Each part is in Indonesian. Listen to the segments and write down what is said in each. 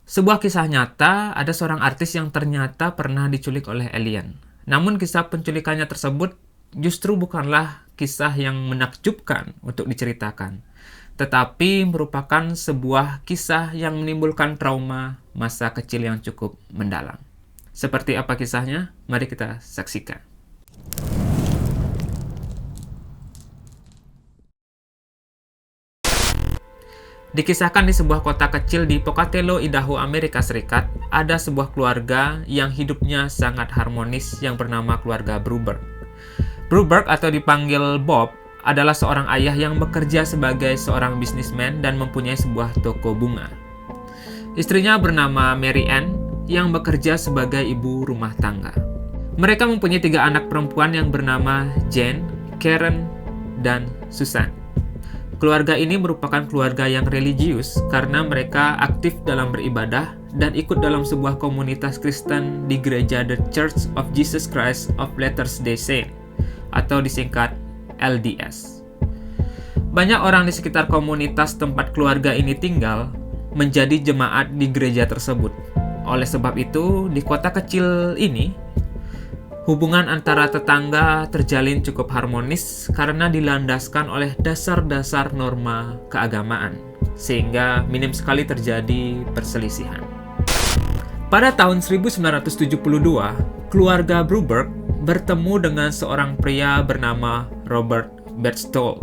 Sebuah kisah nyata, ada seorang artis yang ternyata pernah diculik oleh alien. Namun kisah penculikannya tersebut justru bukanlah kisah yang menakjubkan untuk diceritakan, tetapi merupakan sebuah kisah yang menimbulkan trauma masa kecil yang cukup mendalam. Seperti apa kisahnya? Mari kita saksikan. Dikisahkan di sebuah kota kecil di Pocatello, Idaho, Amerika Serikat, ada sebuah keluarga yang hidupnya sangat harmonis yang bernama keluarga Bruberg. Bruberg atau dipanggil Bob adalah seorang ayah yang bekerja sebagai seorang bisnismen dan mempunyai sebuah toko bunga. Istrinya bernama Mary Ann yang bekerja sebagai ibu rumah tangga. Mereka mempunyai 3 anak perempuan yang bernama Jane, Karen, dan Susan. Keluarga ini merupakan keluarga yang religius karena mereka aktif dalam beribadah dan ikut dalam sebuah komunitas Kristen di gereja The Church of Jesus Christ of Latter-day Saints atau disingkat LDS. Banyak orang di sekitar komunitas tempat keluarga ini tinggal menjadi jemaat di gereja tersebut. Oleh sebab itu, di kota kecil ini, hubungan antara tetangga terjalin cukup harmonis karena dilandaskan oleh dasar-dasar norma keagamaan, sehingga minim sekali terjadi perselisihan. Pada tahun 1972, keluarga Bruberg bertemu dengan seorang pria bernama Robert Berchtold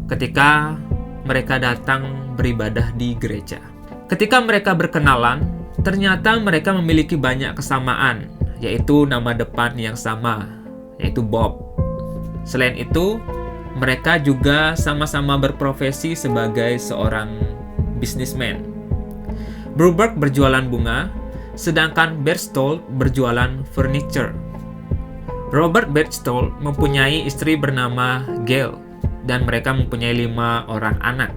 ketika mereka datang beribadah di gereja. Ketika mereka berkenalan, ternyata mereka memiliki banyak kesamaan, yaitu nama depan yang sama, yaitu Bob. Selain itu, mereka juga sama-sama berprofesi sebagai seorang bisnismen. Bruberg berjualan bunga, sedangkan Berchtold berjualan furniture. Robert Berchtold mempunyai istri bernama Gail, dan mereka mempunyai 5 orang anak.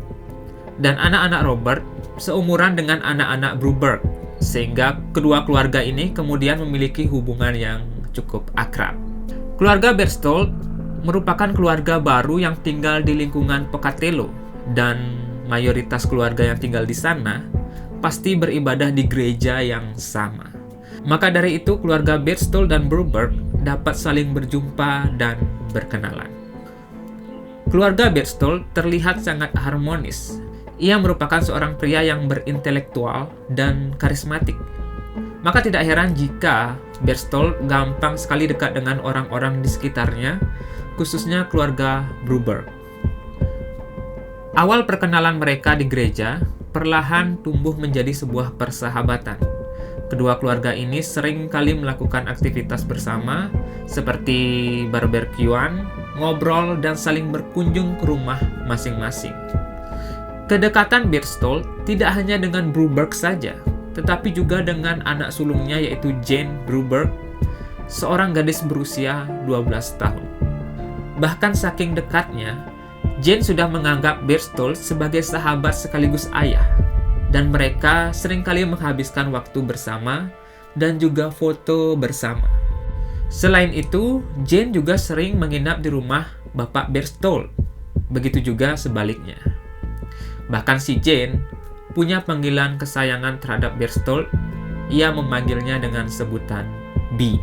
Dan anak-anak Robert seumuran dengan anak-anak Bruberg, sehingga kedua keluarga ini kemudian memiliki hubungan yang cukup akrab. Keluarga Berchtold merupakan keluarga baru yang tinggal di lingkungan Pocatello, dan mayoritas keluarga yang tinggal di sana pasti beribadah di gereja yang sama. Maka dari itu keluarga Berchtold dan Bruberg dapat saling berjumpa dan berkenalan. Keluarga Berchtold terlihat sangat harmonis. Ia merupakan seorang pria yang berintelektual dan karismatik. Maka tidak heran jika Berchtold gampang sekali dekat dengan orang-orang di sekitarnya, khususnya keluarga Bruberg. Awal perkenalan mereka di gereja perlahan tumbuh menjadi sebuah persahabatan. Kedua keluarga ini sering kali melakukan aktivitas bersama seperti barbekyuan, ngobrol, dan saling berkunjung ke rumah masing-masing. Kedekatan Berchtold tidak hanya dengan Bruberg saja, tetapi juga dengan anak sulungnya yaitu Jane Bruberg, seorang gadis berusia 12 tahun. Bahkan saking dekatnya, Jane sudah menganggap Berchtold sebagai sahabat sekaligus ayah, dan mereka seringkali menghabiskan waktu bersama dan juga foto bersama. Selain itu, Jane juga sering menginap di rumah Bapak Berchtold, begitu juga sebaliknya. Bahkan si Jane punya panggilan kesayangan terhadap Berchtold. Ia memanggilnya dengan sebutan B.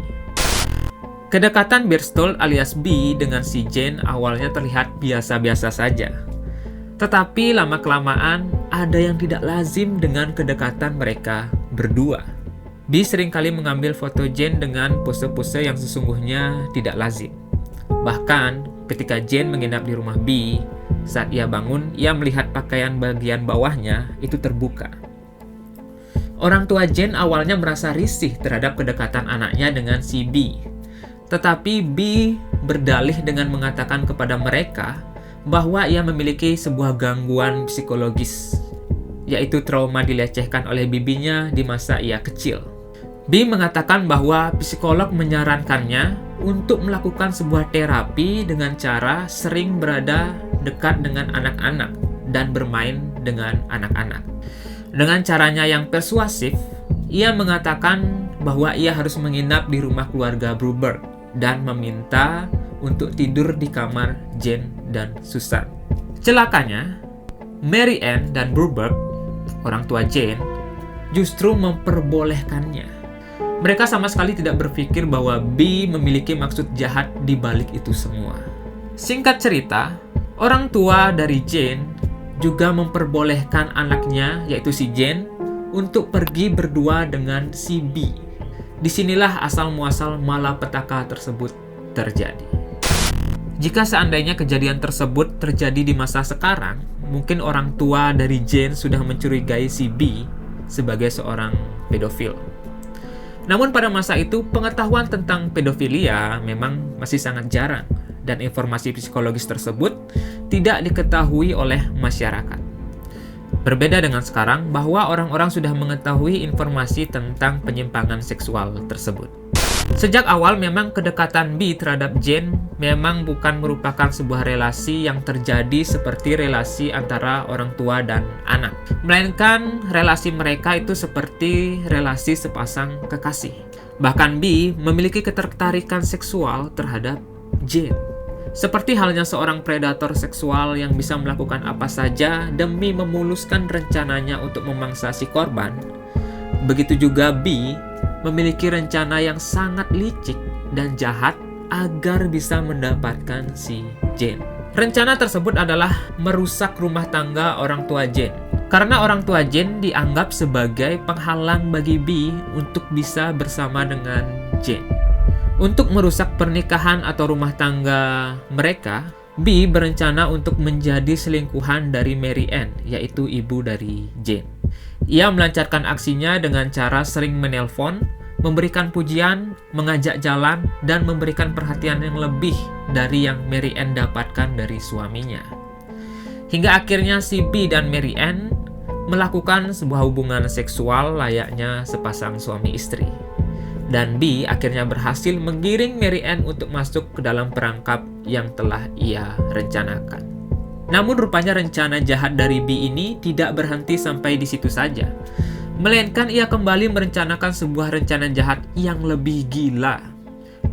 Kedekatan Berchtold alias B dengan si Jane awalnya terlihat biasa-biasa saja. Tetapi lama-kelamaan ada yang tidak lazim dengan kedekatan mereka berdua. B seringkali mengambil foto Jane dengan pose-pose yang sesungguhnya tidak lazim. Bahkan ketika Jane menginap di rumah B, saat ia bangun, ia melihat pakaian bagian bawahnya itu terbuka. Orang tua Jane awalnya merasa risih terhadap kedekatan anaknya dengan si B. Tetapi B berdalih dengan mengatakan kepada mereka bahwa ia memiliki sebuah gangguan psikologis, yaitu trauma dilecehkan oleh bibinya di masa ia kecil. B mengatakan bahwa psikolog menyarankannya untuk melakukan sebuah terapi dengan cara sering berada dekat dengan anak-anak dan bermain dengan anak-anak. Dengan caranya yang persuasif, ia mengatakan bahwa ia harus menginap di rumah keluarga Bruberg dan meminta untuk tidur di kamar Jane dan Susan. Celakanya, Mary Ann dan Bruberg, orang tua Jane, justru memperbolehkannya. Mereka sama sekali tidak berpikir bahwa B memiliki maksud jahat di balik itu semua. Singkat cerita, orang tua dari Jane juga memperbolehkan anaknya, yaitu si Jane, untuk pergi berdua dengan si B. Disinilah asal-muasal malapetaka tersebut terjadi. Jika seandainya kejadian tersebut terjadi di masa sekarang, mungkin orang tua dari Jane sudah mencurigai si B sebagai seorang pedofil. Namun pada masa itu, pengetahuan tentang pedofilia memang masih sangat jarang, dan informasi psikologis tersebut tidak diketahui oleh masyarakat. Berbeda dengan sekarang, bahwa orang-orang sudah mengetahui informasi tentang penyimpangan seksual tersebut. Sejak awal memang kedekatan B terhadap Jane memang bukan merupakan sebuah relasi yang terjadi seperti relasi antara orang tua dan anak, melainkan relasi mereka itu seperti relasi sepasang kekasih. Bahkan B memiliki ketertarikan seksual terhadap Jane. Seperti halnya seorang predator seksual yang bisa melakukan apa saja demi memuluskan rencananya untuk memangsa si korban, begitu juga B memiliki rencana yang sangat licik dan jahat agar bisa mendapatkan si Jane. Rencana tersebut adalah merusak rumah tangga orang tua Jane, karena orang tua Jane dianggap sebagai penghalang bagi B untuk bisa bersama dengan Jane. Untuk merusak pernikahan atau rumah tangga mereka, B berencana untuk menjadi selingkuhan dari Mary Ann, yaitu ibu dari Jane. Ia melancarkan aksinya dengan cara sering menelpon, memberikan pujian, mengajak jalan, dan memberikan perhatian yang lebih dari yang Mary Ann dapatkan dari suaminya. Hingga akhirnya si B dan Mary Ann melakukan sebuah hubungan seksual layaknya sepasang suami istri. Dan B akhirnya berhasil menggiring Mary Ann untuk masuk ke dalam perangkap yang telah ia rencanakan. Namun rupanya rencana jahat dari B ini tidak berhenti sampai di situ saja, melainkan ia kembali merencanakan sebuah rencana jahat yang lebih gila.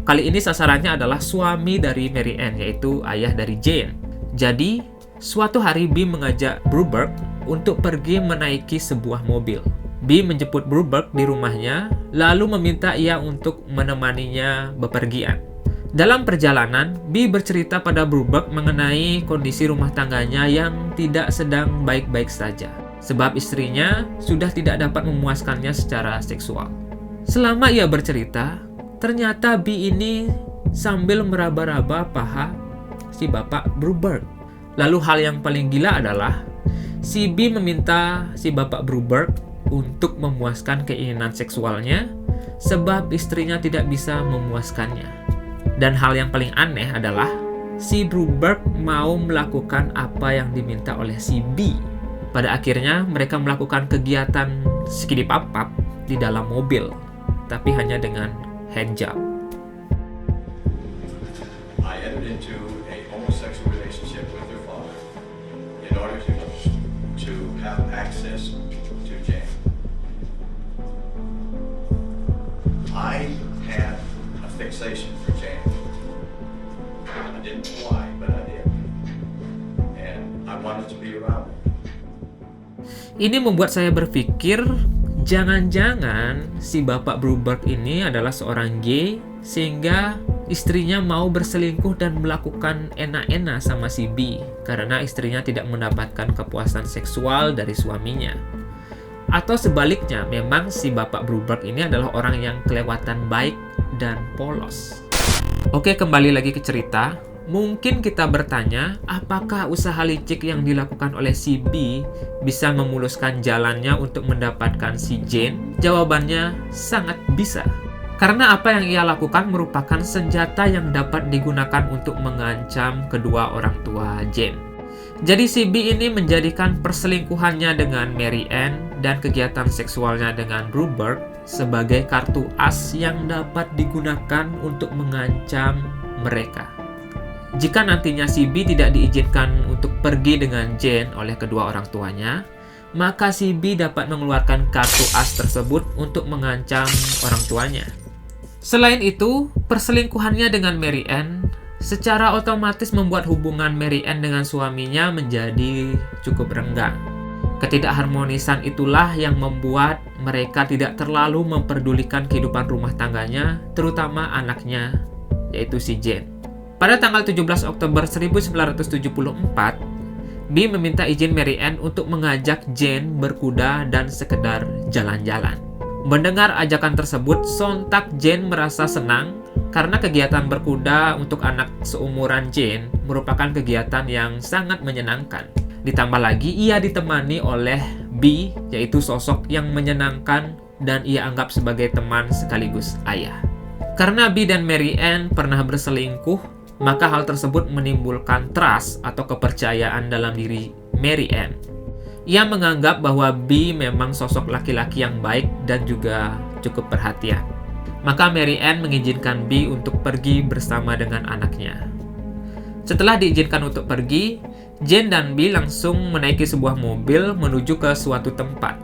Kali ini sasarannya adalah suami dari Mary Ann, yaitu ayah dari Jane. Jadi, suatu hari B mengajak Bruberg untuk pergi menaiki sebuah mobil. B menjemput Bruberg di rumahnya, lalu meminta ia untuk menemaninya bepergian. Dalam perjalanan, B bercerita pada Bruberg mengenai kondisi rumah tangganya yang tidak sedang baik-baik saja, sebab istrinya sudah tidak dapat memuaskannya secara seksual. Selama ia bercerita, ternyata B ini sambil meraba-raba paha si bapak Bruberg. Lalu hal yang paling gila adalah, si B meminta si bapak Bruberg untuk memuaskan keinginan seksualnya, sebab istrinya tidak bisa memuaskannya. Dan hal yang paling aneh adalah, si Bruberg mau melakukan apa yang diminta oleh si B. Pada akhirnya, mereka melakukan kegiatan skidipap-pap di dalam mobil, tapi hanya dengan handjob. I entered into a homosexual relationship with your father in order to have access to Jane. I had a fixation for Jane. I didn't know why, but I did. And I wanted to be around her. Ini membuat saya berpikir, jangan-jangan si bapak Bruberg ini adalah seorang gay, sehingga istrinya mau berselingkuh dan melakukan enak-enak sama si B, karena istrinya tidak mendapatkan kepuasan seksual dari suaminya. Atau sebaliknya, memang si bapak Bruberg ini adalah orang yang kelewatan baik dan polos. Oke, kembali lagi ke cerita. Mungkin kita bertanya, apakah usaha licik yang dilakukan oleh si B bisa memuluskan jalannya untuk mendapatkan si Jane? Jawabannya sangat bisa. Karena apa yang ia lakukan merupakan senjata yang dapat digunakan untuk mengancam kedua orang tua Jane. Jadi si B ini menjadikan perselingkuhannya dengan Mary Ann dan kegiatan seksualnya dengan Bruberg sebagai kartu as yang dapat digunakan untuk mengancam mereka. Jika nantinya si B tidak diizinkan untuk pergi dengan Jane oleh kedua orang tuanya, maka si B dapat mengeluarkan kartu as tersebut untuk mengancam orang tuanya. Selain itu, perselingkuhannya dengan Mary Ann secara otomatis membuat hubungan Mary Ann dengan suaminya menjadi cukup renggang. Ketidakharmonisan itulah yang membuat mereka tidak terlalu memperdulikan kehidupan rumah tangganya, terutama anaknya, yaitu si Jane. Pada tanggal 17 Oktober 1974, B meminta izin Mary Ann untuk mengajak Jane berkuda dan sekedar jalan-jalan. Mendengar ajakan tersebut, sontak Jane merasa senang karena kegiatan berkuda untuk anak seumuran Jane merupakan kegiatan yang sangat menyenangkan. Ditambah lagi, ia ditemani oleh B, yaitu sosok yang menyenangkan dan ia anggap sebagai teman sekaligus ayah. Karena B dan Mary Ann pernah berselingkuh, maka hal tersebut menimbulkan trust atau kepercayaan dalam diri Mary Ann. Ia menganggap bahwa B memang sosok laki-laki yang baik dan juga cukup perhatian. Maka Mary Ann mengizinkan B untuk pergi bersama dengan anaknya. Setelah diizinkan untuk pergi, Jane dan B langsung menaiki sebuah mobil menuju ke suatu tempat.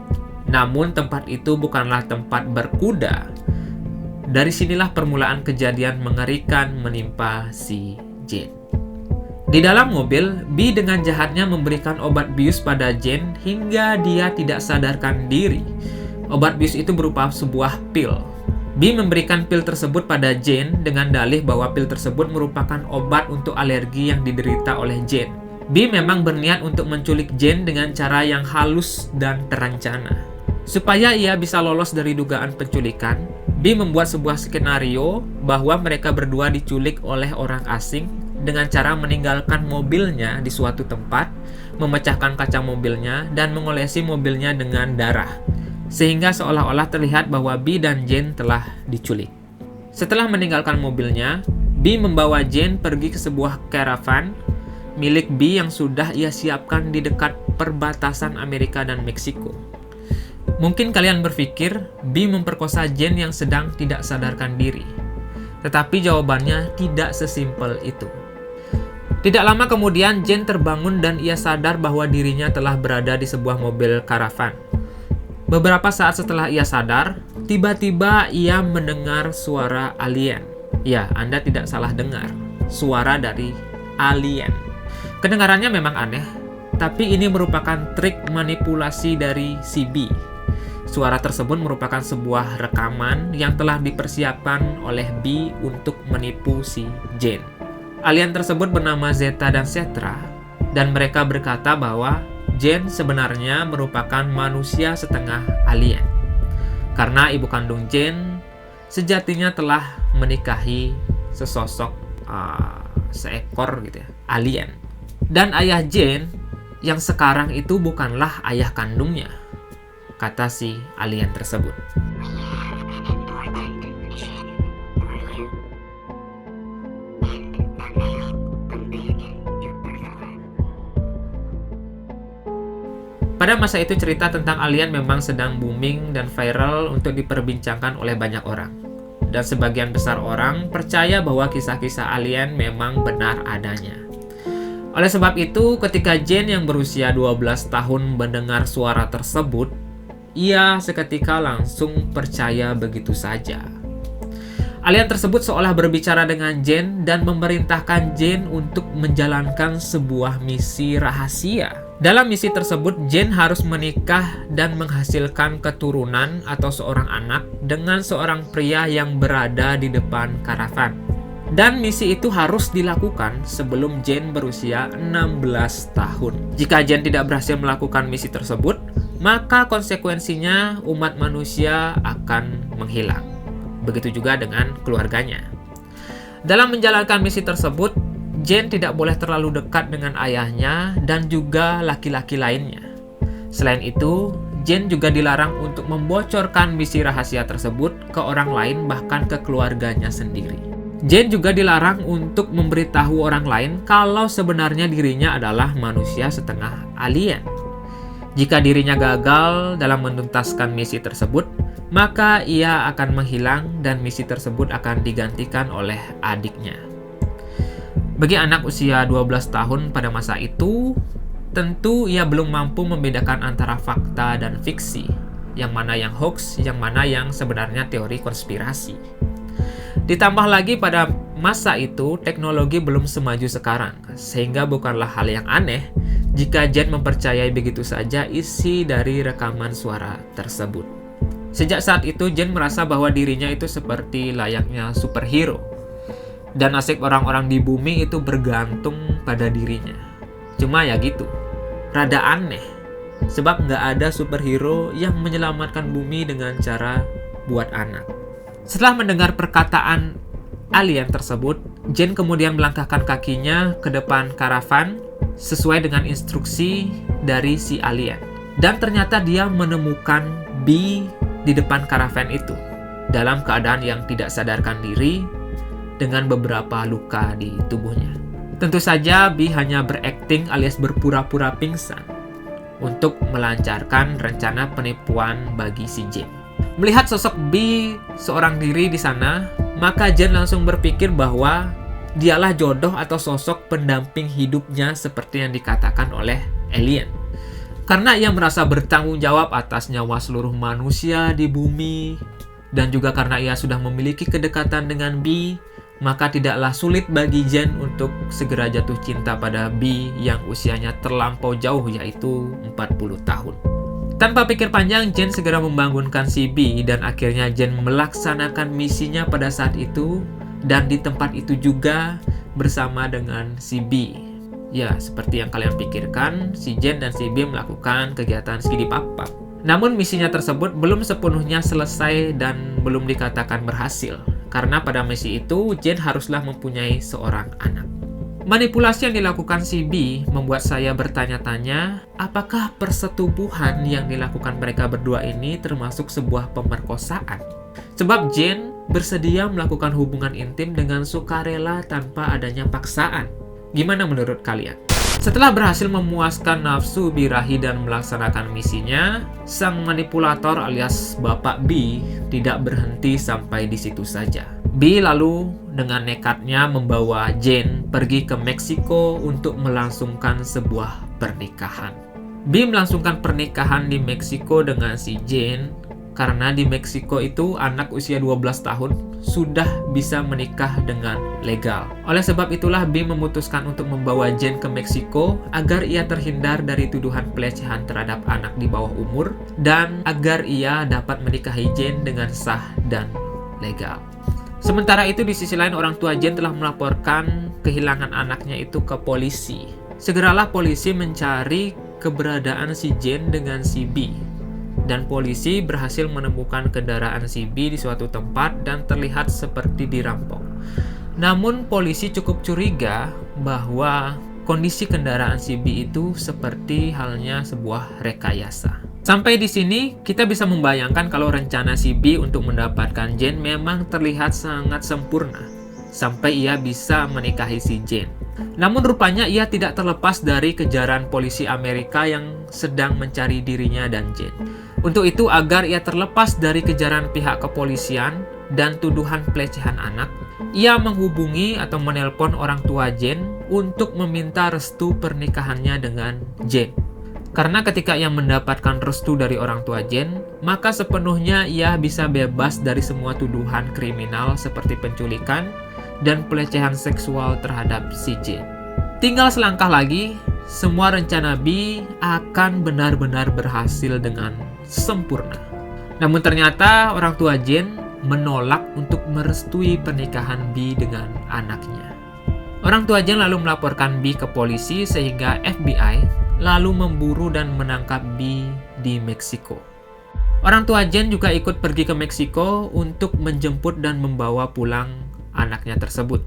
Namun tempat itu bukanlah tempat berkuda. Dari sinilah permulaan kejadian mengerikan menimpa si Jane. Di dalam mobil, B dengan jahatnya memberikan obat bius pada Jane hingga dia tidak sadarkan diri. Obat bius itu berupa sebuah pil. B memberikan pil tersebut pada Jane dengan dalih bahwa pil tersebut merupakan obat untuk alergi yang diderita oleh Jane. B memang berniat untuk menculik Jane dengan cara yang halus dan terancana. Supaya ia bisa lolos dari dugaan penculikan, B membuat sebuah skenario bahwa mereka berdua diculik oleh orang asing dengan cara meninggalkan mobilnya di suatu tempat, memecahkan kaca mobilnya, dan mengolesi mobilnya dengan darah, sehingga seolah-olah terlihat bahwa B dan Jane telah diculik. Setelah meninggalkan mobilnya, B membawa Jane pergi ke sebuah karavan milik B yang sudah ia siapkan di dekat perbatasan Amerika dan Meksiko. Mungkin kalian berpikir B memperkosa Jane yang sedang tidak sadarkan diri. Tetapi jawabannya tidak sesimpel itu. Tidak lama kemudian Jane terbangun dan ia sadar bahwa dirinya telah berada di sebuah mobil karavan. Beberapa saat setelah ia sadar, tiba-tiba ia mendengar suara alien. Ya, Anda tidak salah dengar. Suara dari alien. Kedengarannya memang aneh, tapi ini merupakan trik manipulasi dari si B. Suara tersebut merupakan sebuah rekaman yang telah dipersiapkan oleh B untuk menipu si Jane. Alien tersebut bernama Zeta dan Cetra, dan mereka berkata bahwa Jane sebenarnya merupakan manusia setengah alien. Karena ibu kandung Jane sejatinya telah menikahi sesosok seekor gitu ya, alien. Dan ayah Jane yang sekarang itu bukanlah ayah kandungnya, kata si alien tersebut. Pada masa itu cerita tentang alien memang sedang booming dan viral untuk diperbincangkan oleh banyak orang. Dan sebagian besar orang percaya bahwa kisah-kisah alien memang benar adanya. Oleh sebab itu, ketika Jane yang berusia 12 tahun mendengar suara tersebut, ia seketika langsung percaya begitu saja. Alien tersebut seolah berbicara dengan Jane dan memerintahkan Jane untuk menjalankan sebuah misi rahasia. Dalam misi tersebut, Jane harus menikah dan menghasilkan keturunan atau seorang anak dengan seorang pria yang berada di depan karavan. Dan misi itu harus dilakukan sebelum Jane berusia 16 tahun. Jika Jane tidak berhasil melakukan misi tersebut, maka konsekuensinya umat manusia akan menghilang. Begitu juga dengan keluarganya. Dalam menjalankan misi tersebut, Jane tidak boleh terlalu dekat dengan ayahnya dan juga laki-laki lainnya. Selain itu, Jane juga dilarang untuk membocorkan misi rahasia tersebut ke orang lain, bahkan ke keluarganya sendiri. Jane juga dilarang untuk memberitahu orang lain kalau sebenarnya dirinya adalah manusia setengah alien. Jika dirinya gagal dalam menuntaskan misi tersebut, maka ia akan menghilang dan misi tersebut akan digantikan oleh adiknya. Bagi anak usia 12 tahun pada masa itu, tentu ia belum mampu membedakan antara fakta dan fiksi, yang mana yang hoax, yang mana yang sebenarnya teori konspirasi. Ditambah lagi pada masa itu teknologi belum semaju sekarang, sehingga bukanlah hal yang aneh jika Jen mempercayai begitu saja isi dari rekaman suara tersebut. Sejak saat itu, Jen merasa bahwa dirinya itu seperti layaknya superhero. Dan nasib orang-orang di bumi itu bergantung pada dirinya. Cuma ya gitu, rada aneh. Sebab nggak ada superhero yang menyelamatkan bumi dengan cara buat anak. Setelah mendengar perkataan alien tersebut, Jen kemudian melangkahkan kakinya ke depan karavan sesuai dengan instruksi dari si alien. Dan ternyata dia menemukan Bee di depan karavan itu dalam keadaan yang tidak sadarkan diri dengan beberapa luka di tubuhnya. Tentu saja Bee hanya berakting alias berpura-pura pingsan untuk melancarkan rencana penipuan bagi si Jen. Melihat sosok Bee seorang diri di sana, maka Jen langsung berpikir bahwa dialah jodoh atau sosok pendamping hidupnya seperti yang dikatakan oleh alien. Karena ia merasa bertanggung jawab atas nyawa seluruh manusia di bumi, dan juga karena ia sudah memiliki kedekatan dengan Bee, maka tidaklah sulit bagi Jen untuk segera jatuh cinta pada Bee yang usianya terlampau jauh, yaitu 40 tahun. Tanpa pikir panjang, Jen segera membangunkan si Bee dan akhirnya Jen melaksanakan misinya pada saat itu dan di tempat itu juga bersama dengan si Bee. Ya, seperti yang kalian pikirkan, si Jen dan si Bee melakukan kegiatan skidipap-pap. Namun misinya tersebut belum sepenuhnya selesai dan belum dikatakan berhasil. Karena pada misi itu, Jen haruslah mempunyai seorang anak. Manipulasi yang dilakukan si Bee membuat saya bertanya-tanya, apakah persetubuhan yang dilakukan mereka berdua ini termasuk sebuah pemerkosaan? Sebab Jen bersedia melakukan hubungan intim dengan sukarela tanpa adanya paksaan. Gimana menurut kalian? Setelah berhasil memuaskan nafsu birahi dan melaksanakan misinya, sang manipulator alias Bapak Bee tidak berhenti sampai di situ saja. Bee lalu dengan nekatnya membawa Jen pergi ke Meksiko untuk melangsungkan sebuah pernikahan. Bee melangsungkan pernikahan di Meksiko dengan si Jen karena di Meksiko itu anak usia 12 tahun sudah bisa menikah dengan legal. Oleh sebab itulah Bee memutuskan untuk membawa Jen ke Meksiko agar ia terhindar dari tuduhan pelecehan terhadap anak di bawah umur dan agar ia dapat menikahi Jen dengan sah dan legal. Sementara itu di sisi lain orang tua Jen telah melaporkan kehilangan anaknya itu ke polisi. Segeralah polisi mencari keberadaan si Jen dengan si Bee. Dan polisi berhasil menemukan kendaraan si Bee di suatu tempat dan terlihat seperti dirampok. Namun polisi cukup curiga bahwa kondisi kendaraan si Bee itu seperti halnya sebuah rekayasa. Sampai di sini kita bisa membayangkan kalau rencana si Bee untuk mendapatkan Jen memang terlihat sangat sempurna sampai ia bisa menikahi si Jen. Namun rupanya ia tidak terlepas dari kejaran polisi Amerika yang sedang mencari dirinya dan Jen. Untuk itu, agar ia terlepas dari kejaran pihak kepolisian dan tuduhan pelecehan anak, ia menghubungi atau menelpon orang tua Jen untuk meminta restu pernikahannya dengan Jen. Karena ketika ia mendapatkan restu dari orang tua Jen, maka sepenuhnya ia bisa bebas dari semua tuduhan kriminal seperti penculikan dan pelecehan seksual terhadap si Jen. Tinggal selangkah lagi, semua rencana Bee akan benar-benar berhasil dengan sempurna. Namun ternyata orang tua Jen menolak untuk merestui pernikahan Bee dengan anaknya. Orang tua Jen lalu melaporkan Bee ke polisi sehingga FBI lalu memburu dan menangkap Bee di Meksiko. Orang tua Jen juga ikut pergi ke Meksiko untuk menjemput dan membawa pulang anaknya tersebut.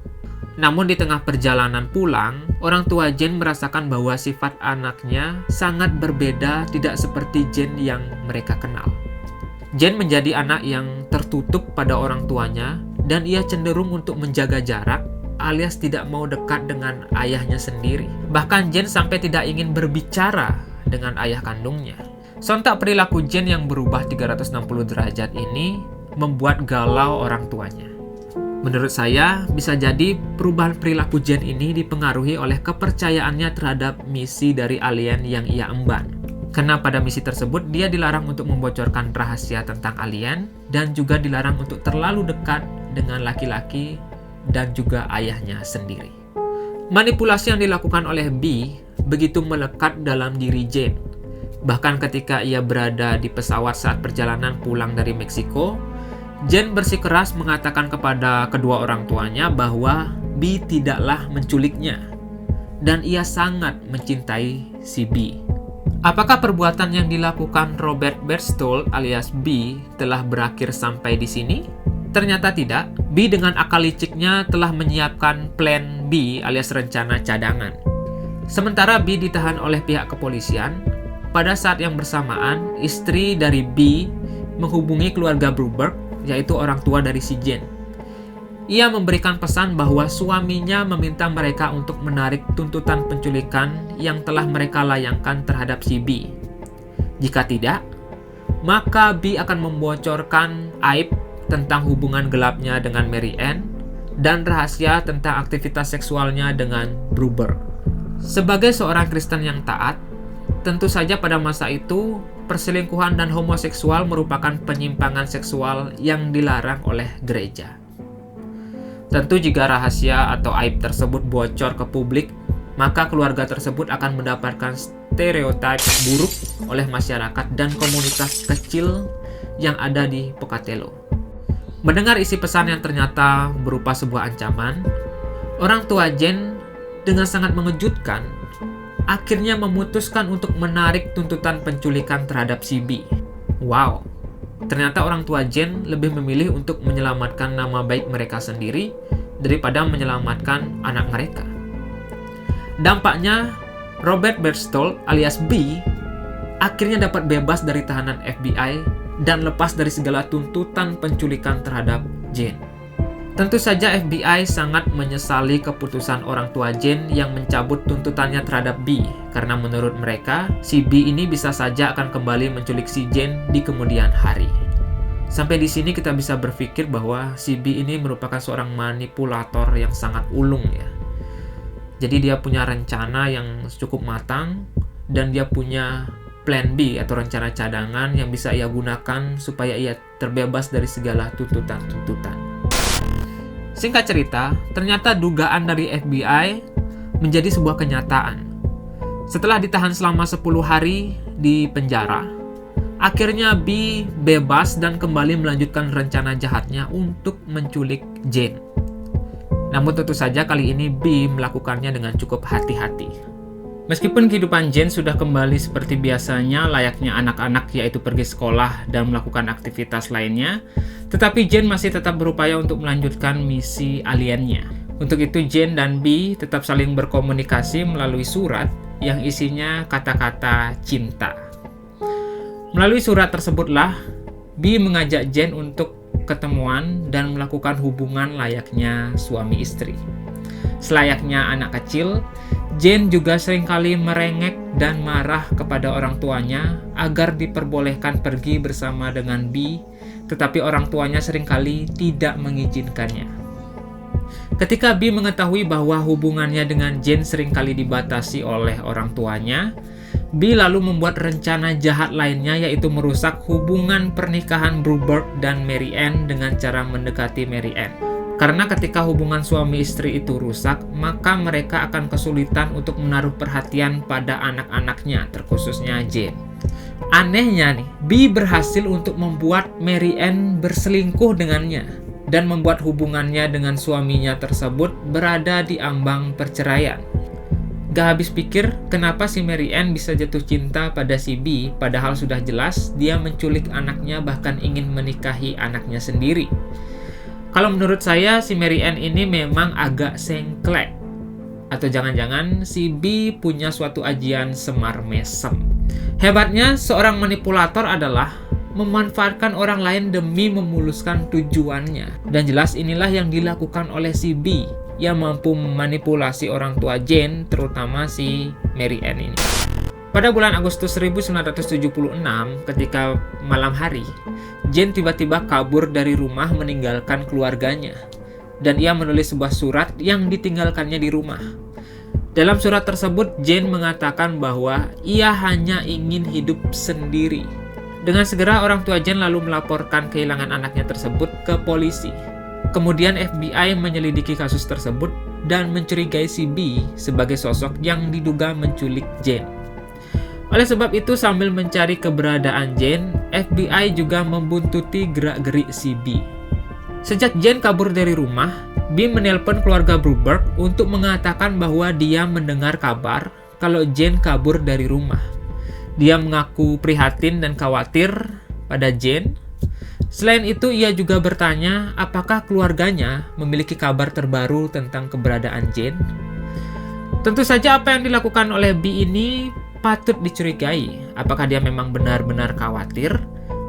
Namun di tengah perjalanan pulang, orang tua Jen merasakan bahwa sifat anaknya sangat berbeda, tidak seperti Jen yang mereka kenal. Jen menjadi anak yang tertutup pada orang tuanya dan ia cenderung untuk menjaga jarak alias tidak mau dekat dengan ayahnya sendiri. Bahkan Jen sampai tidak ingin berbicara dengan ayah kandungnya. Sontak perilaku Jen yang berubah 360 derajat ini membuat galau orang tuanya. Menurut saya, bisa jadi perubahan perilaku Jen ini dipengaruhi oleh kepercayaannya terhadap misi dari alien yang ia emban. Karena pada misi tersebut, dia dilarang untuk membocorkan rahasia tentang alien dan juga dilarang untuk terlalu dekat dengan laki-laki dan juga ayahnya sendiri. Manipulasi yang dilakukan oleh B begitu melekat dalam diri Jane. Bahkan ketika ia berada di pesawat saat perjalanan pulang dari Meksiko, Jane bersikeras mengatakan kepada kedua orang tuanya bahwa B tidaklah menculiknya dan ia sangat mencintai si B. Apakah perbuatan yang dilakukan Robert Berchtold alias B telah berakhir sampai di sini? Ternyata tidak. B dengan akal liciknya telah menyiapkan plan B alias rencana cadangan. Sementara B ditahan oleh pihak kepolisian, pada saat yang bersamaan istri dari B menghubungi keluarga Bruberg, yaitu orang tua dari si Jane. Ia memberikan pesan bahwa suaminya meminta mereka untuk menarik tuntutan penculikan yang telah mereka layangkan terhadap si B. Jika tidak, maka B akan membocorkan aib tentang hubungan gelapnya dengan Mary Ann dan rahasia tentang aktivitas seksualnya dengan Bruberg. Sebagai seorang Kristen yang taat, tentu saja pada masa itu perselingkuhan dan homoseksual merupakan penyimpangan seksual yang dilarang oleh gereja. Tentu jika rahasia atau aib tersebut bocor ke publik, maka keluarga tersebut akan mendapatkan stereotip buruk oleh masyarakat dan komunitas kecil yang ada di Pocatello. Mendengar isi pesan yang ternyata berupa sebuah ancaman, orang tua Jane dengan sangat mengejutkan akhirnya memutuskan untuk menarik tuntutan penculikan terhadap si B. Wow! Ternyata orang tua Jane lebih memilih untuk menyelamatkan nama baik mereka sendiri daripada menyelamatkan anak mereka. Dampaknya, Robert Berchtold alias B akhirnya dapat bebas dari tahanan FBI dan lepas dari segala tuntutan penculikan terhadap Jane. Tentu saja FBI sangat menyesali keputusan orang tua Jane yang mencabut tuntutannya terhadap B, karena menurut mereka, si B ini bisa saja akan kembali menculik si Jane di kemudian hari. Sampai di sini kita bisa berpikir bahwa si B ini merupakan seorang manipulator yang sangat ulung ya. Jadi dia punya rencana yang cukup matang dan dia punya plan B atau rencana cadangan yang bisa ia gunakan supaya ia terbebas dari segala tuntutan-tuntutan. Singkat cerita, ternyata dugaan dari FBI menjadi sebuah kenyataan. Setelah ditahan selama 10 hari di penjara, akhirnya B bebas dan kembali melanjutkan rencana jahatnya untuk menculik Jane. Namun tentu saja kali ini B melakukannya dengan cukup hati-hati. Meskipun kehidupan Jane sudah kembali seperti biasanya layaknya anak-anak, yaitu pergi sekolah dan melakukan aktivitas lainnya, tetapi Jane masih tetap berupaya untuk melanjutkan misi aliennya. Untuk itu Jane dan B tetap saling berkomunikasi melalui surat yang isinya kata-kata cinta. Melalui surat tersebutlah B mengajak Jane untuk ketemuan dan melakukan hubungan layaknya suami istri. Selayaknya anak kecil, Jane juga seringkali merengek dan marah kepada orang tuanya agar diperbolehkan pergi bersama dengan B, tetapi orang tuanya seringkali tidak mengizinkannya. Ketika B mengetahui bahwa hubungannya dengan Jane seringkali dibatasi oleh orang tuanya, B lalu membuat rencana jahat lainnya, yaitu merusak hubungan pernikahan Bruberg dan Mary Ann dengan cara mendekati Mary Ann. Karena ketika hubungan suami istri itu rusak, maka mereka akan kesulitan untuk menaruh perhatian pada anak-anaknya, terkhususnya Jane. Anehnya nih, B berhasil untuk membuat Mary Ann berselingkuh dengannya dan membuat hubungannya dengan suaminya tersebut berada di ambang perceraian. Gak habis pikir kenapa si Mary Ann bisa jatuh cinta pada si B, padahal sudah jelas dia menculik anaknya, bahkan ingin menikahi anaknya sendiri. Kalau menurut saya, si Mary Ann ini memang agak sengklek. Atau jangan-jangan si B punya suatu ajian semar mesem. Hebatnya, seorang manipulator adalah memanfaatkan orang lain demi memuluskan tujuannya. Dan jelas inilah yang dilakukan oleh si B, yang mampu memanipulasi orang tua Jane, terutama si Mary Ann ini. Pada bulan Agustus 1976, ketika malam hari, Jane tiba-tiba kabur dari rumah meninggalkan keluarganya. Dan ia menulis sebuah surat yang ditinggalkannya di rumah. Dalam surat tersebut, Jane mengatakan bahwa ia hanya ingin hidup sendiri. Dengan segera orang tua Jane lalu melaporkan kehilangan anaknya tersebut ke polisi. Kemudian FBI menyelidiki kasus tersebut dan mencurigai si B sebagai sosok yang diduga menculik Jane. Oleh sebab itu, sambil mencari keberadaan Jane, FBI juga membuntuti gerak-gerik si B. Sejak Jane kabur dari rumah, B menelpon keluarga Bruberg untuk mengatakan bahwa dia mendengar kabar kalau Jane kabur dari rumah. Dia mengaku prihatin dan khawatir pada Jane. Selain itu, ia juga bertanya apakah keluarganya memiliki kabar terbaru tentang keberadaan Jane. Tentu saja apa yang dilakukan oleh B ini patut dicurigai. Apakah dia memang benar-benar khawatir,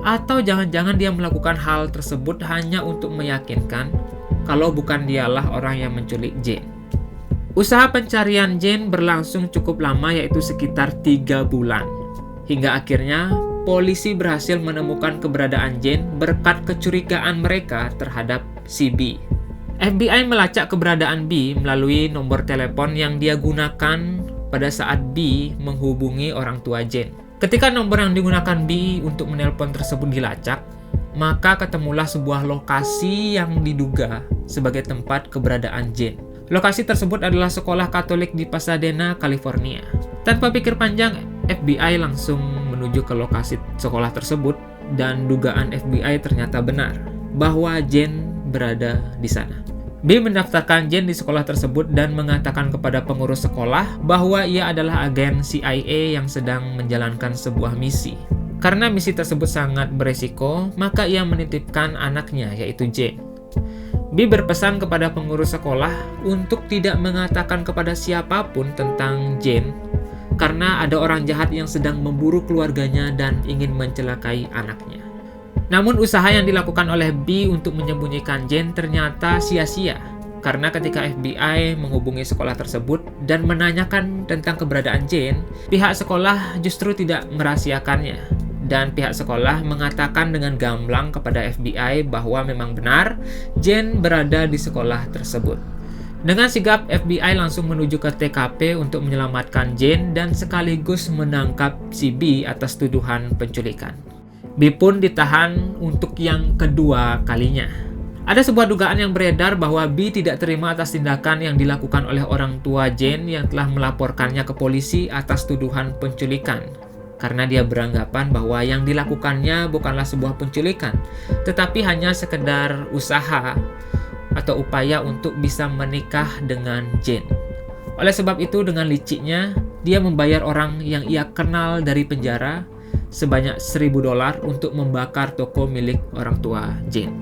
atau jangan-jangan dia melakukan hal tersebut hanya untuk meyakinkan kalau bukan dialah orang yang menculik Jane. Usaha pencarian Jane berlangsung cukup lama, yaitu sekitar 3 bulan. Hingga akhirnya polisi berhasil menemukan keberadaan Jane berkat kecurigaan mereka terhadap si B. FBI melacak keberadaan B melalui nomor telepon yang dia gunakan pada saat B menghubungi orang tua Jane. Ketika nomor yang digunakan B untuk menelpon tersebut dilacak, maka ketemulah sebuah lokasi yang diduga sebagai tempat keberadaan Jane. Lokasi tersebut adalah sekolah Katolik di Pasadena, California. Tanpa pikir panjang, FBI langsung menuju ke lokasi sekolah tersebut dan dugaan FBI ternyata benar bahwa Jane berada di sana. B mendaftarkan Jane di sekolah tersebut dan mengatakan kepada pengurus sekolah bahwa ia adalah agen CIA yang sedang menjalankan sebuah misi. Karena misi tersebut sangat beresiko, maka ia menitipkan anaknya, yaitu Jane. B berpesan kepada pengurus sekolah untuk tidak mengatakan kepada siapapun tentang Jane, karena ada orang jahat yang sedang memburu keluarganya dan ingin mencelakai anaknya. Namun usaha yang dilakukan oleh B untuk menyembunyikan Jane ternyata sia-sia, karena ketika FBI menghubungi sekolah tersebut dan menanyakan tentang keberadaan Jane, pihak sekolah justru tidak merahasiakannya. Dan pihak sekolah mengatakan dengan gamblang kepada FBI bahwa memang benar Jane berada di sekolah tersebut. Dengan sigap, FBI langsung menuju ke TKP untuk menyelamatkan Jane dan sekaligus menangkap si B atas tuduhan penculikan. B pun ditahan untuk yang kedua kalinya. Ada sebuah dugaan yang beredar bahwa B tidak terima atas tindakan yang dilakukan oleh orang tua Jane yang telah melaporkannya ke polisi atas tuduhan penculikan, karena dia beranggapan bahwa yang dilakukannya bukanlah sebuah penculikan, tetapi hanya sekedar usaha atau upaya untuk bisa menikah dengan Jane. Oleh sebab itu, dengan liciknya, dia membayar orang yang ia kenal dari penjara sebanyak $1.000 untuk membakar toko milik orang tua Jane.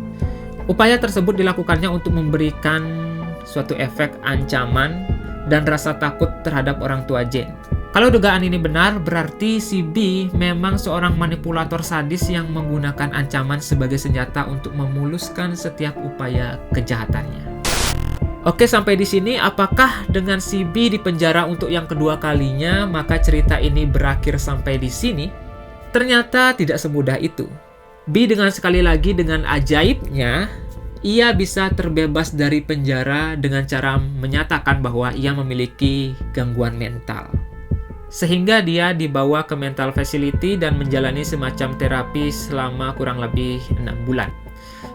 Upaya tersebut dilakukannya untuk memberikan suatu efek ancaman dan rasa takut terhadap orang tua Jane. Kalau dugaan ini benar, berarti si B memang seorang manipulator sadis yang menggunakan ancaman sebagai senjata untuk memuluskan setiap upaya kejahatannya. Oke, sampai di sini, apakah dengan si B di penjara untuk yang kedua kalinya, maka cerita ini berakhir sampai di sini? Ternyata tidak semudah itu. B dengan sekali lagi dengan ajaibnya, ia bisa terbebas dari penjara dengan cara menyatakan bahwa ia memiliki gangguan mental. Sehingga dia dibawa ke mental facility dan menjalani semacam terapi selama kurang lebih 6 bulan.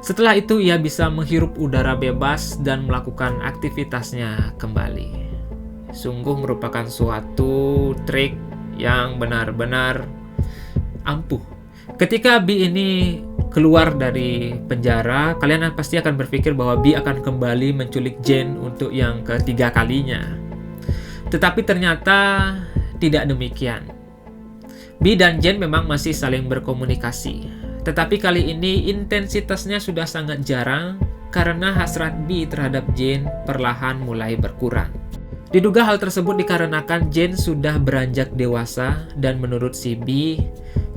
Setelah itu ia bisa menghirup udara bebas dan melakukan aktivitasnya kembali. Sungguh merupakan suatu trik yang benar-benar ampuh. Ketika B ini keluar dari penjara, kalian pasti akan berpikir bahwa B akan kembali menculik Jane untuk yang ketiga kalinya. Tetapi ternyata tidak demikian. B dan Jane memang masih saling berkomunikasi. Tetapi kali ini intensitasnya sudah sangat jarang karena hasrat B terhadap Jane perlahan mulai berkurang. Diduga hal tersebut dikarenakan Jane sudah beranjak dewasa dan menurut si B,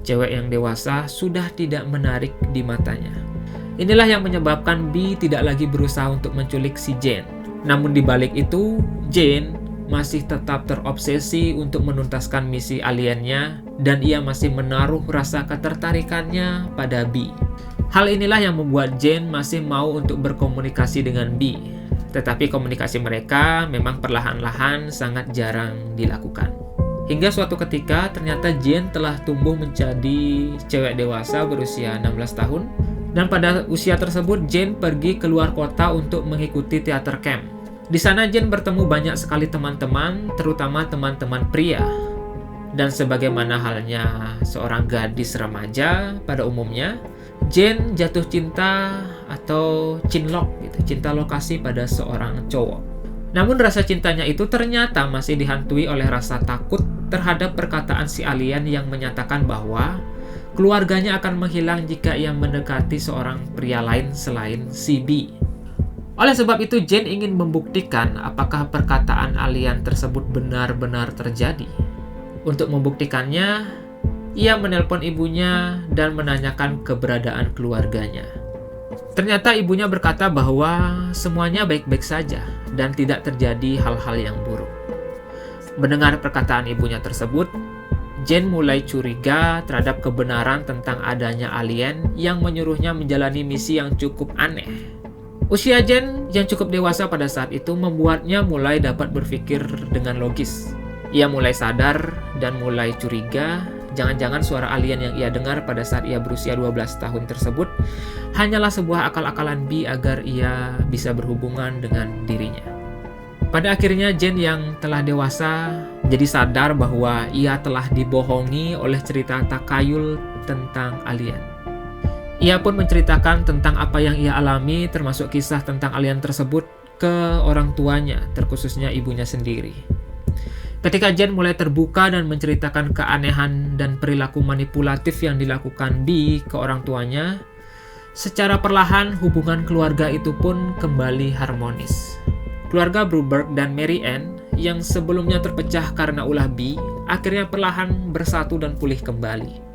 cewek yang dewasa sudah tidak menarik di matanya. Inilah yang menyebabkan B tidak lagi berusaha untuk menculik si Jane. Namun di balik itu, Jane masih tetap terobsesi untuk menuntaskan misi aliennya dan ia masih menaruh rasa ketertarikannya pada B. Hal inilah yang membuat Jane masih mau untuk berkomunikasi dengan B. Tetapi komunikasi mereka memang perlahan-lahan sangat jarang dilakukan. Hingga suatu ketika ternyata Jane telah tumbuh menjadi cewek dewasa berusia 16 tahun Dan pada usia tersebut, Jane pergi keluar kota untuk mengikuti theater camp. Di sana Jane bertemu banyak sekali teman-teman, terutama teman-teman pria. Dan sebagaimana halnya seorang gadis remaja pada umumnya, Jane jatuh cinta atau cinlok gitu, cinta lokasi pada seorang cowok. Namun rasa cintanya itu ternyata masih dihantui oleh rasa takut terhadap perkataan si alien yang menyatakan bahwa keluarganya akan menghilang jika ia mendekati seorang pria lain selain si B. Oleh sebab itu, Jane ingin membuktikan apakah perkataan alien tersebut benar-benar terjadi. Untuk membuktikannya, ia menelpon ibunya dan menanyakan keberadaan keluarganya. Ternyata ibunya berkata bahwa semuanya baik-baik saja dan tidak terjadi hal-hal yang buruk. Mendengar perkataan ibunya tersebut, Jane mulai curiga terhadap kebenaran tentang adanya alien yang menyuruhnya menjalani misi yang cukup aneh. Usia Jane yang cukup dewasa pada saat itu membuatnya mulai dapat berpikir dengan logis. Ia mulai sadar dan mulai curiga, jangan-jangan suara alien yang ia dengar pada saat ia berusia 12 tahun tersebut hanyalah sebuah akal-akalan B agar ia bisa berhubungan dengan dirinya. Pada akhirnya Jane yang telah dewasa jadi sadar bahwa ia telah dibohongi oleh cerita takayul tentang alien. Ia pun menceritakan tentang apa yang ia alami, termasuk kisah tentang alien tersebut, ke orang tuanya, terkhususnya ibunya sendiri. Ketika Jane mulai terbuka dan menceritakan keanehan dan perilaku manipulatif yang dilakukan B ke orang tuanya, secara perlahan hubungan keluarga itu pun kembali harmonis. Keluarga Bruberg dan Mary Ann yang sebelumnya terpecah karena ulah B, akhirnya perlahan bersatu dan pulih kembali.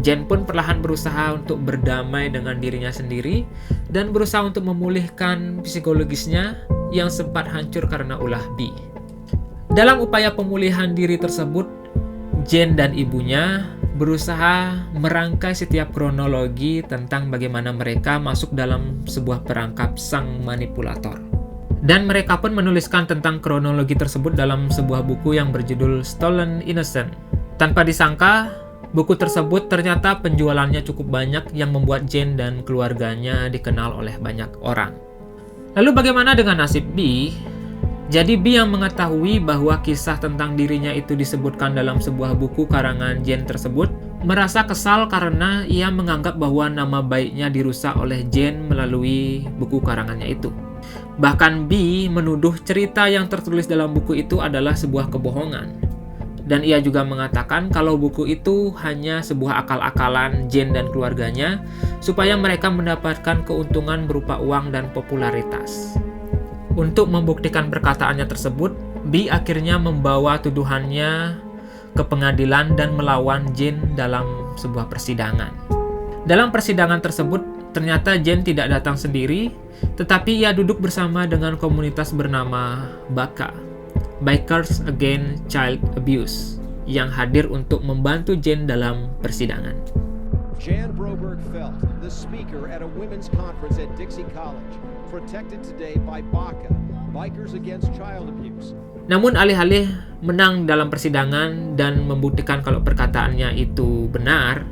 Jane pun perlahan berusaha untuk berdamai dengan dirinya sendiri dan berusaha untuk memulihkan psikologisnya yang sempat hancur karena ulah B. Dalam upaya pemulihan diri tersebut, Jane dan ibunya berusaha merangkai setiap kronologi tentang bagaimana mereka masuk dalam sebuah perangkap sang manipulator. Dan mereka pun menuliskan tentang kronologi tersebut dalam sebuah buku yang berjudul Stolen Innocent. Tanpa disangka, buku tersebut ternyata penjualannya cukup banyak yang membuat Jane dan keluarganya dikenal oleh banyak orang. Lalu bagaimana dengan nasib B? Jadi B yang mengetahui bahwa kisah tentang dirinya itu disebutkan dalam sebuah buku karangan Jane tersebut, merasa kesal karena ia menganggap bahwa nama baiknya dirusak oleh Jane melalui buku karangannya itu. Bahkan B menuduh cerita yang tertulis dalam buku itu adalah sebuah kebohongan. Dan ia juga mengatakan kalau buku itu hanya sebuah akal-akalan Jane dan keluarganya supaya mereka mendapatkan keuntungan berupa uang dan popularitas. Untuk membuktikan perkataannya tersebut, B akhirnya membawa tuduhannya ke pengadilan dan melawan Jane dalam sebuah persidangan. Dalam persidangan tersebut, ternyata Jane tidak datang sendiri, tetapi ia duduk bersama dengan komunitas bernama BACA, Bikers Against Child Abuse, yang hadir untuk membantu Jane dalam persidangan. Jan Broberg Felt, the speaker at a women's conference at Dixie College, protected today by BACA, Bikers Against Child Abuse. Namun alih-alih menang dalam persidangan dan membuktikan kalau perkataannya itu benar,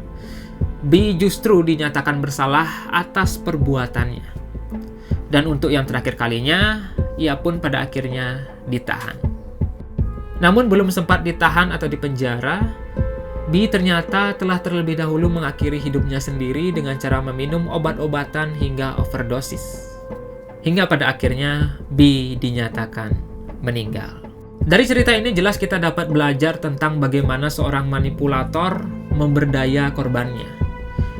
B justru dinyatakan bersalah atas perbuatannya. Dan untuk yang terakhir kalinya, ia pun pada akhirnya ditahan. Namun belum sempat ditahan atau dipenjara, B ternyata telah terlebih dahulu mengakhiri hidupnya sendiri dengan cara meminum obat-obatan hingga overdosis. Hingga pada akhirnya B dinyatakan meninggal. Dari cerita ini jelas kita dapat belajar tentang bagaimana seorang manipulator memberdaya korbannya.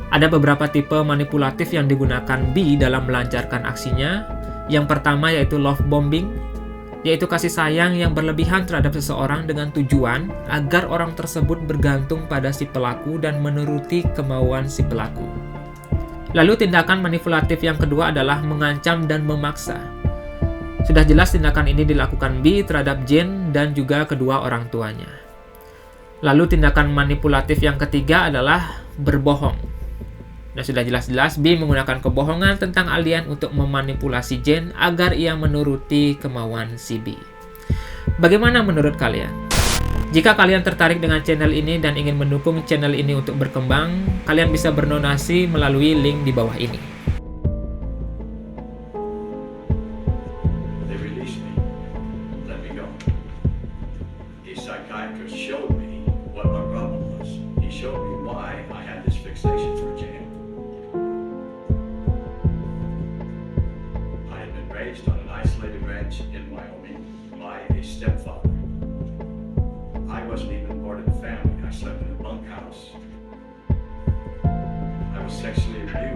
Ada beberapa tipe manipulatif yang digunakan B dalam melancarkan aksinya. Yang pertama yaitu love bombing, yaitu kasih sayang yang berlebihan terhadap seseorang dengan tujuan agar orang tersebut bergantung pada si pelaku dan menuruti kemauan si pelaku. Lalu tindakan manipulatif yang kedua adalah mengancam dan memaksa. Sudah jelas tindakan ini dilakukan B terhadap Jane dan juga kedua orang tuanya. Lalu tindakan manipulatif yang ketiga adalah berbohong. Nah, sudah jelas-jelas B menggunakan kebohongan tentang alien untuk memanipulasi Jane agar ia menuruti kemauan si B. Bagaimana menurut kalian? Jika kalian tertarik dengan channel ini dan ingin mendukung channel ini untuk berkembang, kalian bisa berdonasi melalui link di bawah ini. They released me, let me go. A psychiatrist showed me what my problem was. He showed me why I had this fixation for Jan. I had been raised on an isolated ranch in Wyoming by a stepfather. I wasn't even part of the family. I slept in a bunkhouse. I was sexually abused